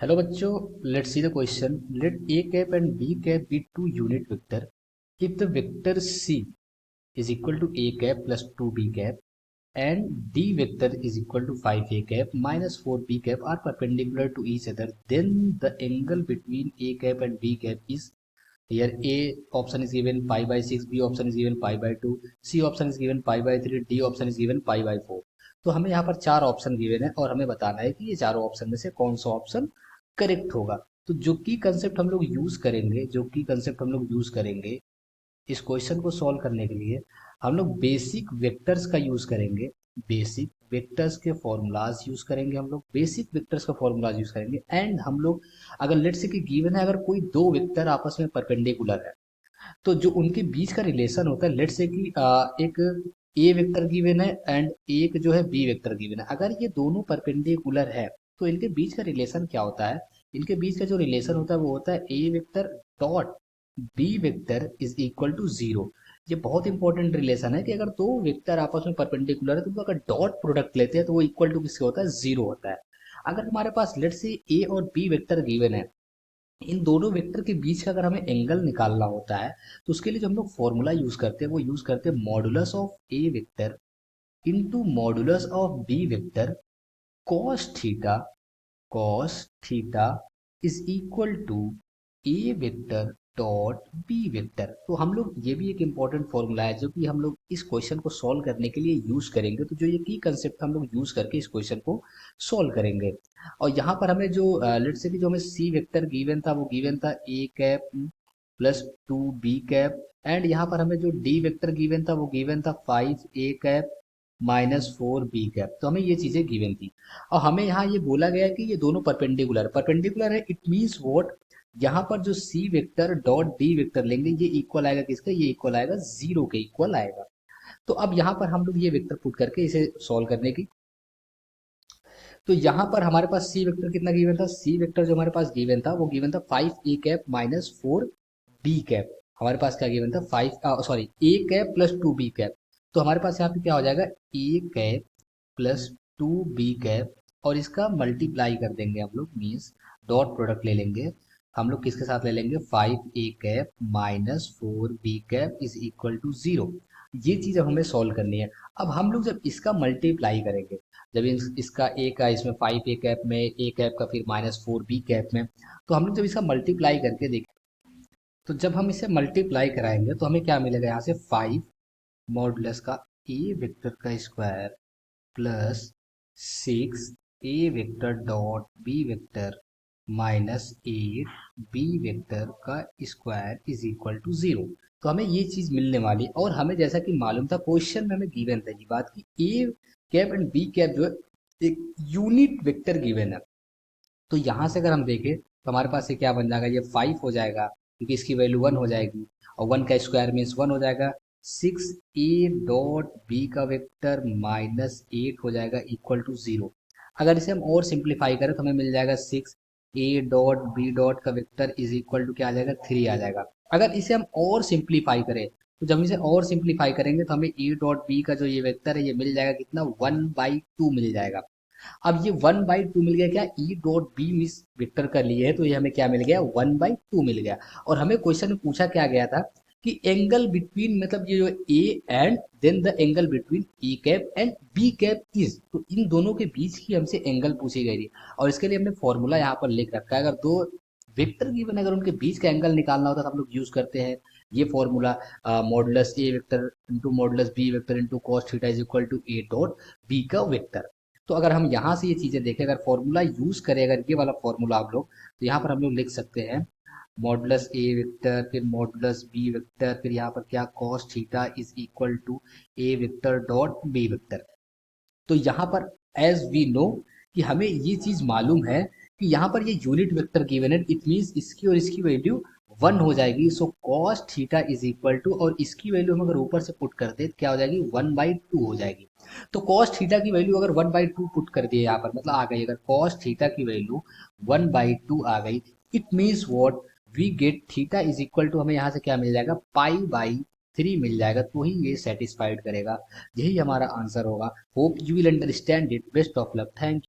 Hello बच्चों, let's see the question. Let a cap and b cap be two unit vector. If the vector c is equal to a cap plus 2b cap and d vector is equal to 5a cap minus 4b cap are perpendicular to each other, then the angle between a cap and b cap is here. A option is given pi by 6, b option is given pi by 2, c option is given pi by 3, d option is given pi by 4. तो हमें यहाँ पर चार option given है और हमें बताना है कि ये चारों ऑप्शन में से कौन सा ऑप्शन करेक्ट होगा। तो जो की कंसेप्ट हम लोग यूज करेंगे इस क्वेश्चन को सॉल्व करने के लिए, हम लोग बेसिक वेक्टर्स का यूज करेंगे। बेसिक वेक्टर्स के फॉर्मूलाज यूज करेंगे, हम लोग बेसिक वेक्टर्स का फॉर्मूलाज यूज करेंगे। एंड हम लोग अगर लेट से कि गिवन है, अगर कोई दो वेक्टर आपस में परपेंडिकुलर है तो जो उनके बीच का रिलेशन होता है, लेट से कि एक ए वेक्टर गिवन है एंड एक जो है बी वेक्टर गिवन है। अगर ये दोनों परपेंडिकुलर है तो इनके बीच का रिलेशन क्या होता है? इनके बीच का जो रिलेशन होता है वो होता है A vector dot B vector is equal to zero. ये बहुत इंपॉर्टेंट रिलेशन है कि अगर दो वेक्टर आपस में परपेंडिकुलर है तो अगर डॉट प्रोडक्ट लेते हैं तो वो इक्वल टू किसके होता है? जीरो होता है। अगर हमारे पास लेट से ए और बी वेक्टर गिवन है, इन दोनों वेक्टर के बीच का अगर हमें एंगल निकालना होता है तो उसके लिए जो हम लोग फॉर्मूला यूज करते हैं वो यूज करते हैं modulus of A vector into modulus of B vector cos theta. Cos theta is equal to A vector dot B vector. तो हम लोग ये भी एक इम्पॉर्टेंट फॉर्मूला है जो कि हम लोग इस क्वेश्चन को सॉल्व करने के लिए यूज करेंगे। तो जो ये की कंसेप्ट हम लोग यूज करके इस क्वेश्चन को सॉल्व करेंगे। और यहाँ पर हमें जो लेट से कि जो हमें सी वेक्टर गिवन था वो गिवन था A cap plus 2b cap, and यहाँ पर हमें जो डी वेक्टर गिवन था वो गिवन था 5a cap minus 4b cap. तो हमें ये चीजें गिवन थी और हमें यहाँ ये बोला गया है कि ये दोनों परपेंडिकुलर परपेंडिकुलर है। It means what? यहाँ पर जो C vector dot D vector लेंगे ये इक्वल आएगा किसका? ये इक्वल आएगा जीरो के इक्वल आएगा। तो अब यहाँ पर हम लोग ये वेक्टर पुट करके इसे सॉल्व करने की, तो यहाँ पर हमारे पास सी वेक्टर कितना गिवन था? सी वेक्टर जो हमारे पास गिवन था वो गिवन था 5a cap minus 4b cap. हमारे पास क्या गिवन था? 5 sorry a cap plus 2b cap. तो हमारे पास यहाँ पे क्या हो जाएगा? a cap plus 2b cap और इसका मल्टीप्लाई कर देंगे हम लोग, मीन्स डॉट प्रोडक्ट ले लेंगे। हम लोग किसके साथ ले लेंगे? 5a cap minus 4b cap is equal to zero. ये चीज अब हमें सॉल्व करनी है। अब हम लोग जब इसका मल्टीप्लाई करेंगे, जब इसका ए का इसमें 5a कैप में, ए कैप का फिर माइनस 4b कैप में, तो हम लोग जब इसका मल्टीप्लाई करके देखें तो जब हम इसे मल्टीप्लाई कराएंगे तो हमें क्या मिलेगा? यहाँ से 5 मॉडुलस का ए वेक्टर का square plus 6 A vector dot B vector minus 8 B vector का square is equal to zero. तो हमें ये चीज मिलने वाली, और हमें जैसा कि मालूम था क्वेश्चन में हमें गिवन था ये बात कि ए कैप एंड बी कैप जो है एक यूनिट वेक्टर गिवन है। तो यहाँ से अगर हम देखें तो हमारे पास ये क्या बन जाएगा? ये 5 हो जाएगा क्योंकि इसकी वैल्यू 1 हो जाएगी और 1 का स्क्वायर मीन्स 1 हो जाएगा। 6a डॉट बी का वेक्टर माइनस 8 हो जाएगा इक्वल टू जीरो। अगर इसे हम और सिंप्लीफाई करें तो हमें मिल जाएगा 6a डॉट बी डॉट का वेक्टर इज इक्वल टू क्या आ जाएगा? 3 आ जाएगा। अगर इसे हम और सिंप्लीफाई करें तो जब इसे और सिंप्लीफाई करेंगे तो हमें a डॉट बी का जो ये वेक्टर है ये मिल जाएगा कितना? 1/2 मिल जाएगा। अब ये 1/2 मिल गया, क्या ई डॉट बी मिस वेक्टर का लिए है तो ये हमें क्या मिल गया? 1/2 मिल गया। और हमें क्वेश्चन में पूछा क्या गया था कि एंगल बिटवीन, मतलब ये जो A and then the angle between A cap and B cap is, तो इन दोनों के बीच की हमसे एंगल पूछी गई थी और इसके लिए हमने फॉर्मूला यहाँ पर लिख रखा है। अगर दो वेक्टर गिवन, अगर उनके बीच का एंगल निकालना होता है तो हम लोग यूज करते हैं ये formula, modulus A vector into modulus B vector into cos theta is equal to A dot B का वेक्टर। तो अगर हम यहाँ से ये चीजें देखें, अगर फॉर्मूला यूज करें, अगर ये वाला फॉर्मूला आप लोग, तो यहाँ पर हम लोग लिख सकते हैं मॉडुलस ए वेक्टर फिर मॉडुलस बी वेक्टर फिर यहाँ पर क्या? Cos theta is equal to A vector dot B vector. तो यहाँ पर एज वी नो कि हमें ये चीज मालूम है कि यहाँ पर ये यूनिट वेक्टर गिवन है, इट मीन्स इसकी और इसकी वैल्यू 1 हो जाएगी। So cos theta is equal to, और इसकी वैल्यू हम अगर ऊपर से पुट कर दे तो क्या हो जाएगी? 1/2 हो जाएगी। तो कॉस थीटा की वैल्यू अगर 1/2 पुट कर दिए यहाँ पर, मतलब आ गई, अगर कॉस थीटा की वैल्यू 1/2 आ गई, it means what? We get theta is equal to, हमें यहाँ से क्या मिल जाएगा? π/3 मिल जाएगा। तो ही ये सेटिस्फाइड करेगा, यही हमारा आंसर होगा। Hope you will understand it. Best of luck. Thank